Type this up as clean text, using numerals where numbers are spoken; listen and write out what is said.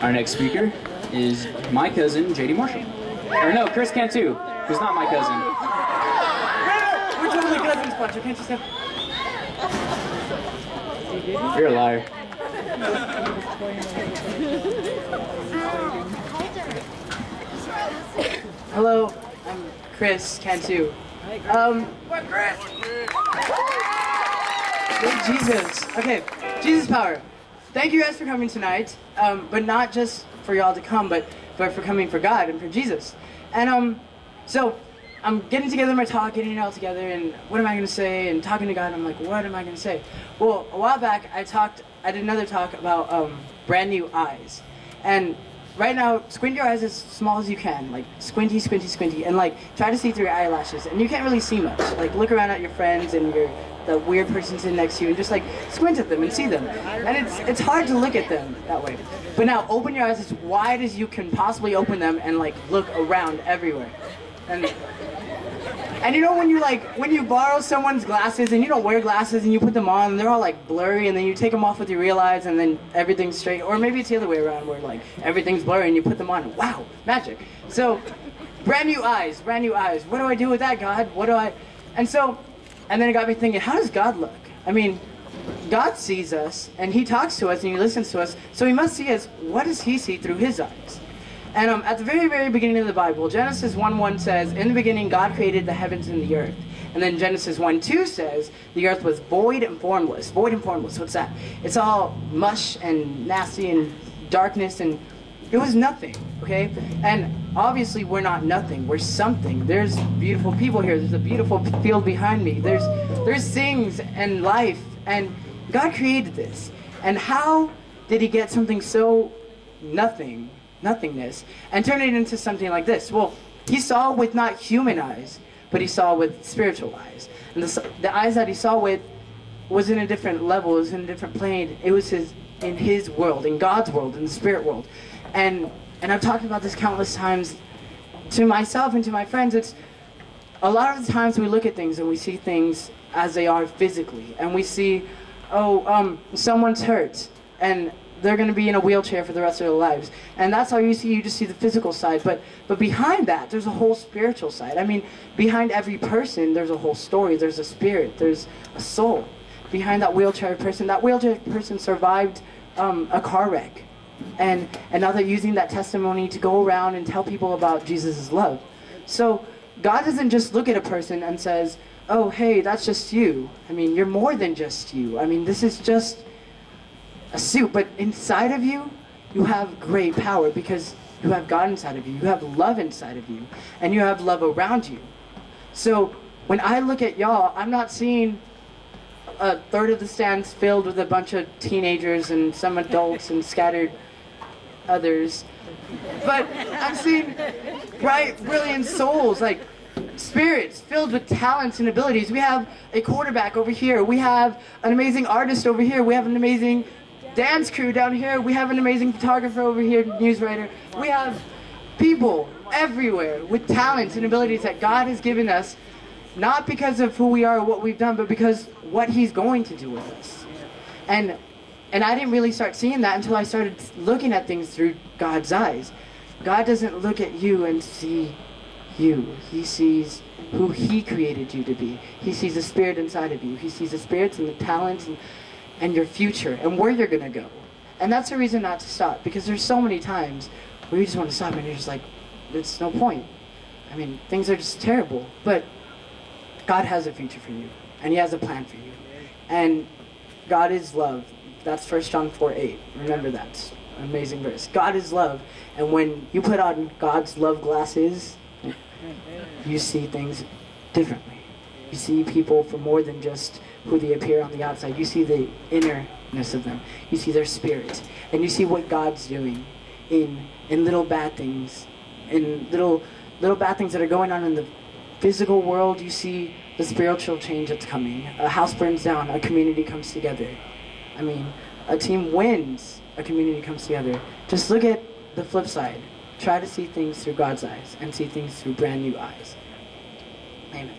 Our next speaker is my cousin, JD Marshall. Or no, Chris Cantu, who's not my cousin. We're totally cousins, Puncher. Can't you say? You're a liar. Hello, I'm Chris Cantu. What, Chris? Jesus. Okay, Jesus power. Thank you guys for coming tonight, but not just for y'all to come, but for coming for God and for Jesus. And so I'm getting together my talk, getting it all together, and what am I going to say? And talking to God, and I'm like, what am I going to say? Well, a while back, I did another talk about brand new eyes. And right now, squint your eyes as small as you can, like squinty, squinty, squinty, and like try to see through your eyelashes. And you can't really see much. Like look around at your friends and the weird person sitting next to you, and just like squint at them and see them. And it's hard to look at them that way. But now open your eyes as wide as you can possibly open them, and like look around everywhere. And you know when you borrow someone's glasses and you don't wear glasses and you put them on and they're all like blurry, and then you take them off with your real eyes and then everything's straight, or maybe it's the other way around where like everything's blurry and you put them on and wow, magic. So brand new eyes. What do I do with that, God? And then it got me thinking, how does God look? I mean, God sees us and he talks to us and he listens to us, so he must see us. What does he see through his eyes? And at the very, very beginning of the Bible, Genesis 1:1 says, in the beginning God created the heavens and the earth. And then Genesis 1:2 says, the earth was void and formless. Void and formless, what's that? It's all mush and nasty and darkness, and it was nothing, okay? And obviously we're not nothing, we're something. There's beautiful people here, there's a beautiful field behind me, there's things and life, and God created this. And how did he get something so nothingness, and turn it into something like this? Well, he saw with not human eyes, but he saw with spiritual eyes. And the eyes that he saw with was in a different level, it was in a different plane. It was in his world, in God's world, in the spirit world. And I've talked about this countless times to myself and to my friends. It's a lot of the times we look at things and we see things as they are physically, and we see, someone's hurt and they're going to be in a wheelchair for the rest of their lives, and that's all you see. You just see the physical side, but behind that there's a whole spiritual side. I mean, behind every person there's a whole story, there's a spirit, there's a soul behind that wheelchair person. That wheelchair person survived a car wreck, and now they're using that testimony to go around and tell people about Jesus' love. So God doesn't just look at a person and says, oh hey, that's just you. I mean, you're more than just you. I mean, this is just a suit, but inside of you, you have great power because you have God inside of you, you have love inside of you, and you have love around you. So when I look at y'all, I'm not seeing a third of the stands filled with a bunch of teenagers and some adults and scattered others, but I'm seeing bright, brilliant souls, like spirits filled with talents and abilities. We have a quarterback over here, we have an amazing artist over here, we have an amazing dance crew down here, we have an amazing photographer over here, news writer. We have people everywhere with talents and abilities that God has given us, not because of who we are or what we've done, but because what he's going to do with us. And I didn't really start seeing that until I started looking at things through God's eyes. God doesn't look at you and see you. He sees who he created you to be. He sees the spirit inside of you. He sees the spirits and the talents and your future and where you're going to go. And that's a reason not to stop, because there's so many times where you just want to stop and you're just like, it's no point. I mean, things are just terrible. But God has a future for you, and he has a plan for you. And God is love. That's 1 John 4:8. Remember that. It's an amazing verse. God is love. And when you put on God's love glasses, you see things differently. You see people for more than just who they appear on the outside. You see the innerness of them. You see their spirit. And you see what God's doing in little bad things. In little bad things that are going on in the physical world. You see the spiritual change that's coming. A house burns down, a community comes together. I mean, a team wins, a community comes together. Just look at the flip side. Try to see things through God's eyes and see things through brand new eyes. Amen.